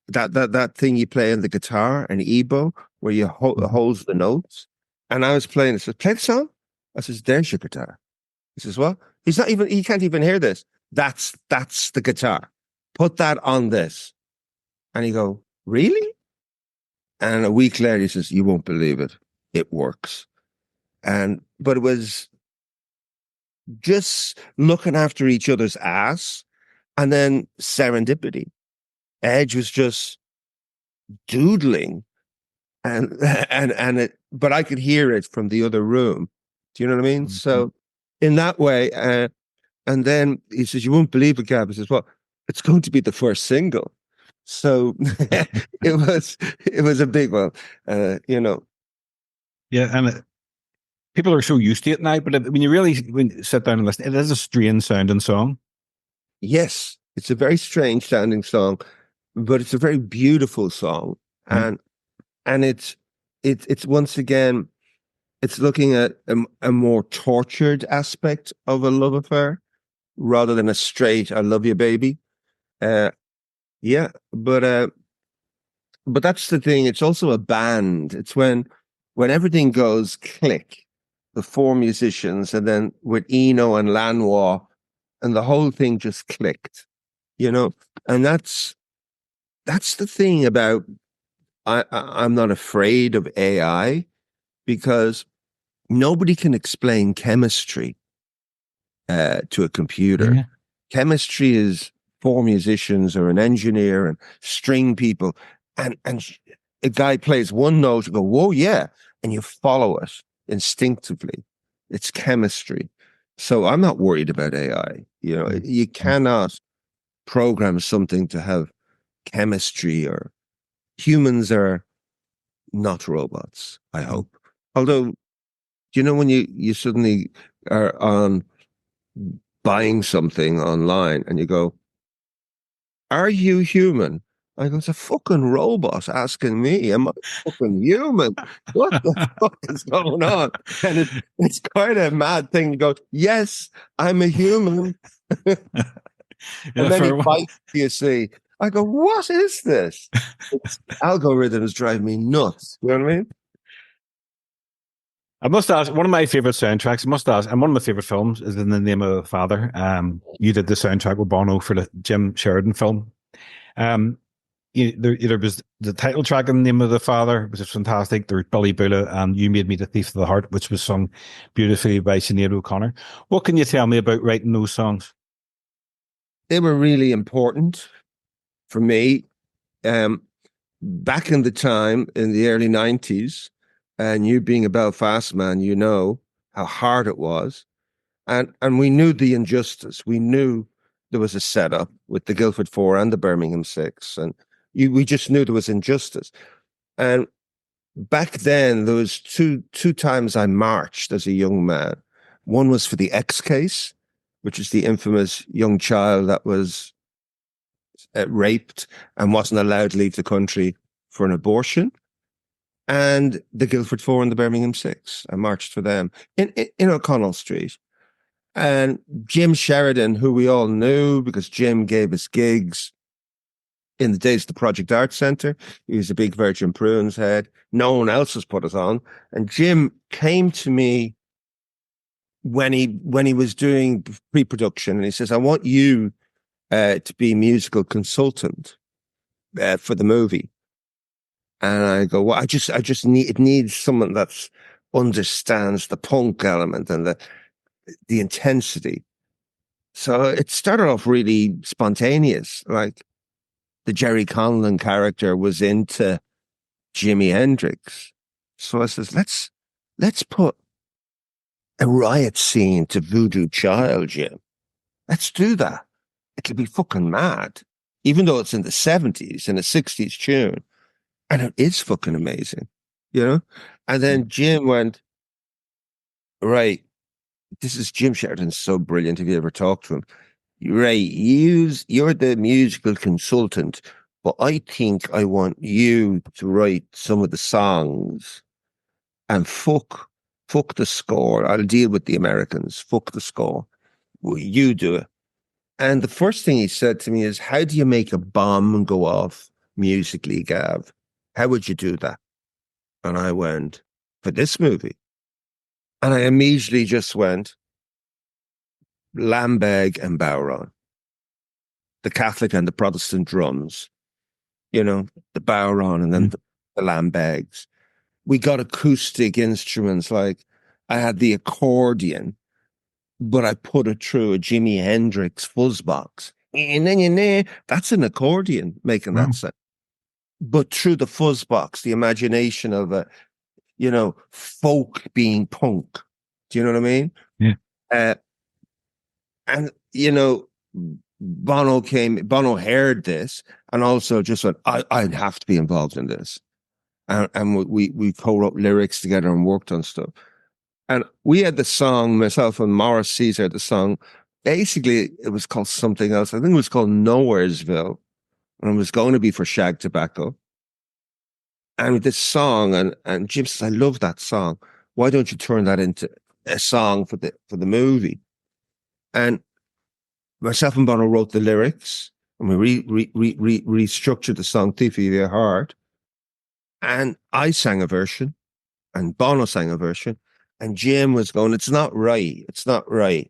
That thing you play on the guitar, an EBow, where you holds the notes. And I was playing. I said, play the song. I says, there's your guitar. He says, what? He can't even hear this. That's the guitar. Put that on this. And he go, really? And a week later, he says, you won't believe it. It works. But it was just looking after each other's ass and then serendipity. Edge was just doodling and it, but I could hear it from the other room. Do you know what I mean? Mm-hmm. So in that way, and then he says, you won't believe it, Gav. He says, well, it's going to be the first single. So it was a big one, Yeah, and people are so used to it now, but when you sit down and listen, it is a strange sounding song. Yes, it's a very strange sounding song, but it's a very beautiful song, and it's once again, it's looking at a more tortured aspect of a love affair rather than a straight "I love you, baby." Yeah, but that's the thing. It's also a band. It's when everything goes click the four musicians, and then with Eno and Lanois, and the whole thing just clicked, and that's the thing about, I'm not afraid of AI, because nobody can explain chemistry to a computer. Yeah. Chemistry is four musicians or an engineer and string people, and a guy plays one note, you go, whoa, yeah, and you follow it instinctively. It's chemistry. So I'm not worried about AI. You cannot program something to have chemistry, or humans are not robots, I hope. Although, when you suddenly are on buying something online and you go, are you human? I go, it's a fucking robot asking me, am I fucking human? What the fuck is going on? And it's quite a mad thing to go, yes, I'm a human. And then he bites, you see. I go, what is this? Algorithms drive me nuts. You know what I mean? I must ask, one of my favorite soundtracks, and one of my favorite films is In the Name of the Father. You did the soundtrack with Bono for the Jim Sheridan film. There was the title track In the Name of the Father, which is fantastic. There's Billy Bula and You Made Me the Thief of the Heart, which was sung beautifully by Sinead O'Connor. What can you tell me about writing those songs? They were really important for me. Back in the time, in the early 90s, and you being a Belfast man, you know how hard it was. And we knew the injustice. We knew there was a setup with the Guildford Four and the Birmingham Six. And we just knew there was injustice. And back then, there was two times I marched as a young man. One was for the X case, which is the infamous young child that was raped and wasn't allowed to leave the country for an abortion. And the Guildford Four and the Birmingham Six. I marched for them in O'Connell Street. And Jim Sheridan, who we all knew because Jim gave us gigs in the days of the Project Art Centre. He was a big Virgin Prunes head. No one else has put us on. And Jim came to me when he was doing pre-production, and he says, I want you to be musical consultant for the movie. And I go, well, I just needs someone that understands the punk element and the intensity. So it started off really spontaneous. Like the Jerry Conlon character was into Jimi Hendrix. So I says, let's put a riot scene to Voodoo Child, Jim. Let's do that. It'll be fucking mad. Even though it's in the 70s, in a 60s tune. And it is fucking amazing, And then Jim went, right, this is Jim Sheridan's so brilliant. If you ever talk to him, right, you're the musical consultant, but I think I want you to write some of the songs and fuck the score. I'll deal with the Americans. Fuck the score. Will you do it? And the first thing he said to me is, how do you make a bomb go off musically, Gav? How would you do that? And I went, for this movie. And I immediately just went, Lambeg and Bowron. The Catholic and the Protestant drums. The Bowron and then the Lambegs. We got acoustic instruments, like I had the accordion, but I put it through a Jimi Hendrix fuzz box. That's an accordion making that sound. But through the fuzz box, the imagination of folk being punk. Do you know what I mean? Yeah. And Bono heard this and also just went, I'd have to be involved in this. And we co-wrote lyrics together and worked on stuff. And we had the song, myself and Morris Caesar, the song, basically it was called something else. I think it was called Nowheresville. And it was going to be for Shag Tobacco. And with this song, and Jim says, I love that song. Why don't you turn that into a song for the movie? And myself and Bono wrote the lyrics, and we restructured the song Thief of Your Heart. And I sang a version, and Bono sang a version, And Jim was going, it's not right. It's not right.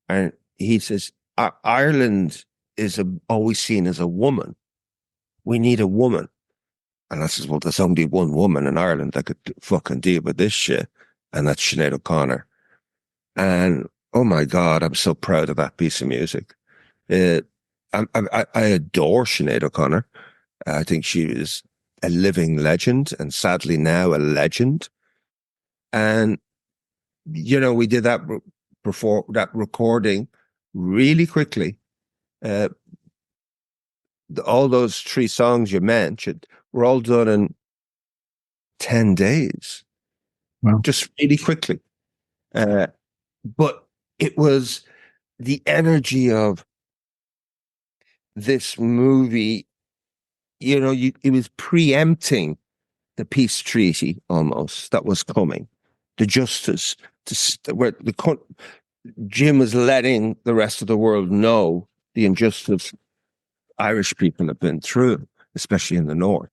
And he says, Ireland is always seen as a woman. We need a woman. And I says, well, there's only one woman in Ireland that could fucking deal with this shit. And that's Sinead O'Connor. And oh my God, I'm so proud of that piece of music. I adore Sinead O'Connor. I think she is a living legend, and sadly now a legend. And, you know, we did that before that recording really quickly. All those 3 songs you mentioned were all done in 10 days. Wow. Just really quickly. But it was the energy of this movie, you know, it was preempting the peace treaty almost that was coming. The justice, where Jim was letting the rest of the world know the injustice Irish people have been through, especially in the North.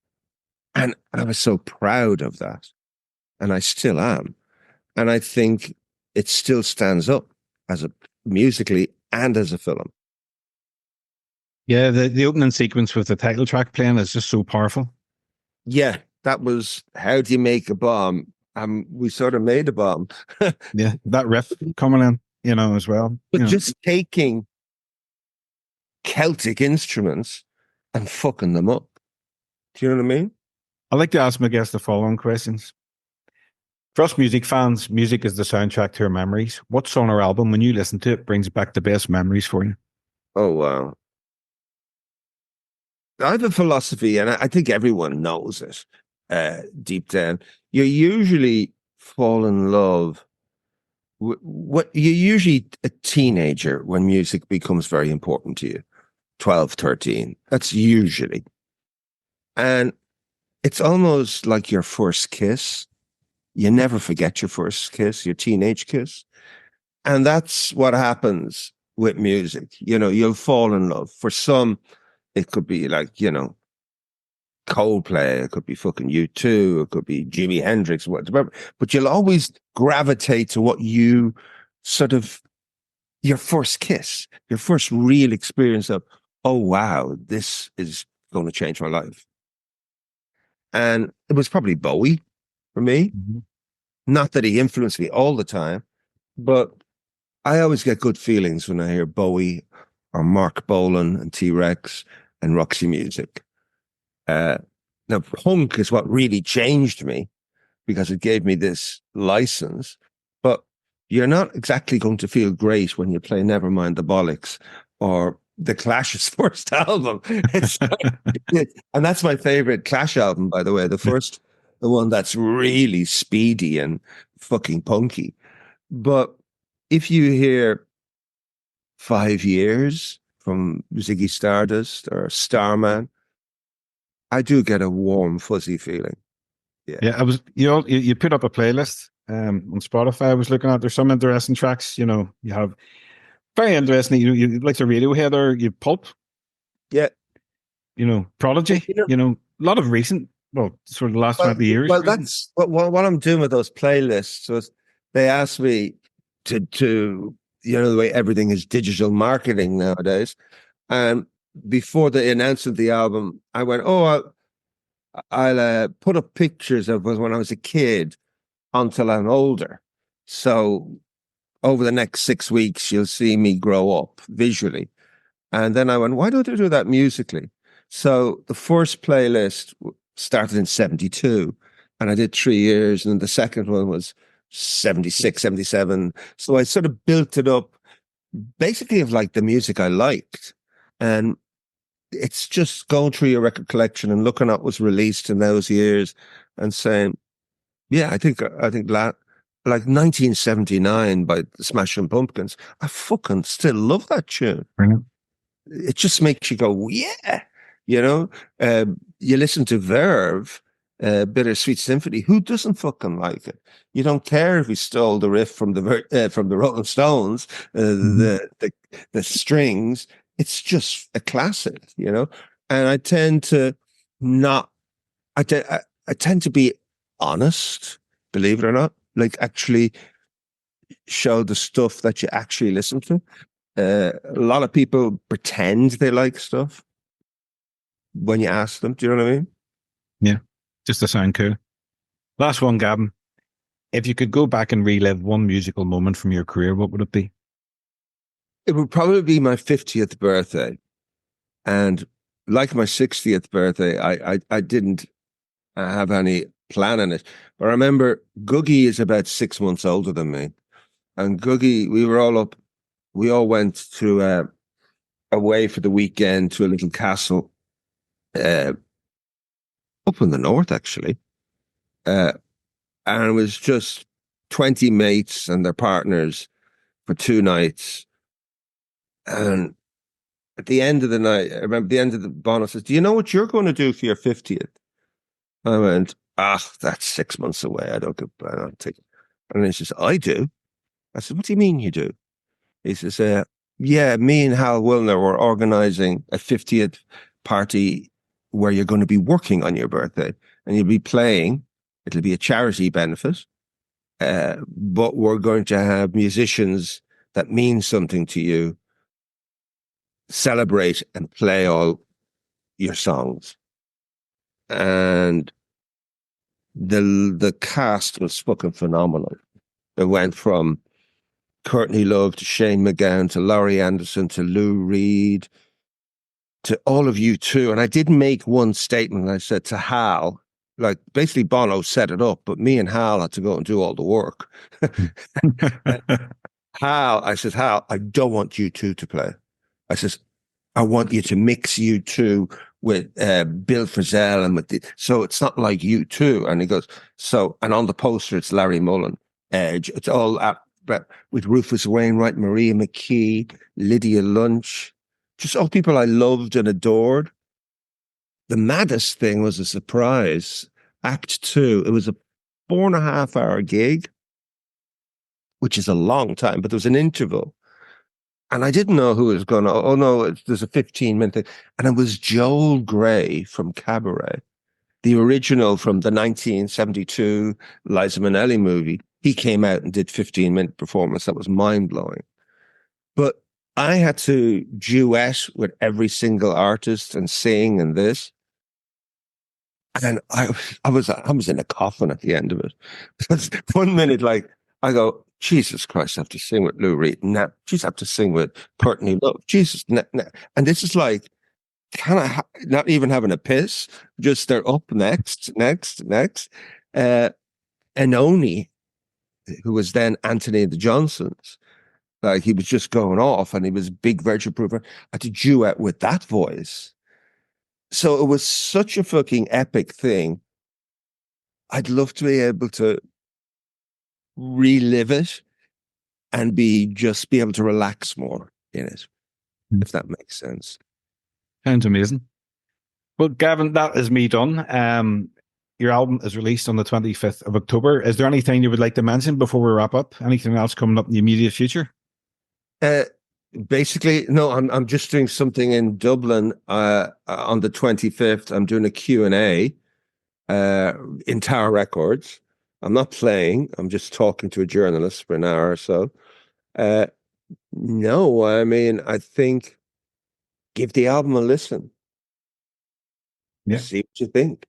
And I was so proud of that. And I still am. And I think it still stands up as musically and as a film. Yeah, the opening sequence with the title track playing is just so powerful. Yeah, that was How Do You Make a Bomb? We sort of made a bomb. Yeah, that riff coming in, you know, as well. But just taking Celtic instruments and fucking them up. Do you know what I mean? I like to ask my guests the following questions. For us music fans, music is the soundtrack to our memories. What song or album, when you listen to it, brings back the best memories for you? Oh, wow. I have a philosophy, and I think everyone knows it deep down. You usually fall in love. You're usually a teenager when music becomes very important to you. 12, 13. That's usually. And it's almost like your first kiss. You never forget your first kiss, your teenage kiss. And that's what happens with music. You know, you'll fall in love. For some, it could be like, you know, Coldplay, it could be fucking U2, it could be Jimi Hendrix, whatever. But you'll always gravitate to what you sort of, your first kiss, your first real experience of, oh, wow, this is going to change my life. And it was probably Bowie for me. Mm-hmm. Not that he influenced me all the time, but I always get good feelings when I hear Bowie or Mark Bolan and T-Rex and Roxy Music. Now, punk is what really changed me because it gave me this license, but you're not exactly going to feel great when you play Nevermind the Bollocks or the Clash's first album. And that's my favorite Clash album, by the way. The one that's really speedy and fucking punky. But if you hear 5 Years from Ziggy Stardust or Starman, I do get a warm, fuzzy feeling. Yeah, I was, you know, you put up a playlist on Spotify. I was looking at, there's some interesting tracks. You know, you have very interesting. You like the Radiohead or you Pulp. Yeah. You know, Prodigy. You know, a lot of recent, sort of the last 20 years. Well, really. That's what I'm doing with those playlists. Was they asked me to you know, the way everything is digital marketing nowadays, and before the announcement of the album, I went, oh, I'll put up pictures of when I was a kid until I'm older. So over the next 6 weeks, you'll see me grow up visually. And then I went, why don't I do that musically? So the first playlist started in 72 and I did 3 years. And the second one was 76, 77. So I sort of built it up basically of like the music I liked. And it's just going through your record collection and looking at what was released in those years and saying, yeah, I think like 1979 by the Smashing Pumpkins, I fucking still love that tune. Brilliant. It just makes you go, yeah, you know. You listen to Verve, Bittersweet Symphony. Who doesn't fucking like it? You don't care if he stole the riff from the Rolling Stones, the strings. It's just a classic, you know. And I tend to not. I tend to be honest, believe it or not. Like actually show the stuff that you actually listen to. A lot of people pretend they like stuff when you ask them. Do you know what I mean? Yeah, just to sound cool. Last one, Gavin. If you could go back and relive one musical moment from your career, what would it be? It would probably be my 50th birthday. And like my 60th birthday, I didn't have any plan in it. But I remember Googie is about 6 months older than me. And Googie, we all went to away for the weekend to a little castle up in the north, actually. And it was just 20 mates and their partners for 2 nights. And at the end of the night, I remember the end of the Bono says, "Do you know what you're going to do for your 50th?" I went, that's 6 months away. I don't take it. And he says, "I do." I said, "What do you mean you do?" He says, "Yeah, me and Hal Wilner were organizing a 50th party where you're going to be working on your birthday and you'll be playing. It'll be a charity benefit, but we're going to have musicians that mean something to you celebrate and play all your songs." And the cast was fucking phenomenal. It went from Courtney Love to Shane MacGowan to Laurie Anderson to Lou Reed to all of you too. And I did make one statement. I said to Hal, like basically Bono set it up, but me and Hal had to go and do all the work. I said, "Hal, I don't want you two to play." I says, "I want you to mix you two with Bill Frisell and so it's not like you two." And he goes, and on the poster it's Larry Mullen. It's all with Rufus Wainwright, Maria McKee, Lydia Lunch, just all people I loved and adored. The maddest thing was a surprise. Act 2, it was a 4.5 hour gig, which is a long time, but there was an interval. And I didn't know who was going to, oh no, there's a 15-minute thing. And it was Joel Grey from Cabaret, the original from the 1972 Liza Minnelli movie. He came out and did 15-minute performance. That was mind-blowing. But I had to duet with every single artist and sing and this. And I was in a coffin at the end of it. Because 1 minute, like, I go, Jesus Christ, I have to sing with Lou Reed. Now, Jesus, I have to sing with Courtney Love. Jesus, and this is like, not even having a piss, just they're up next. And Oni, who was then Anthony the Johnsons, like he was just going off and he was big Virgin Prunes. I had to duet with that voice. So it was such a fucking epic thing. I'd love to be able to relive it and be able to relax more in it, if that makes sense. Sounds amazing. Well, Gavin, that is me done. Your album is released on the 25th of October. Is there anything you would like to mention before we wrap up? Anything else coming up in the immediate future? Basically, no, I'm just doing something in Dublin on the 25th. I'm doing a Q&A in Tower Records. I'm not playing. I'm just talking to a journalist for an hour or so. No, I mean, I think give the album a listen. Yeah. See what you think.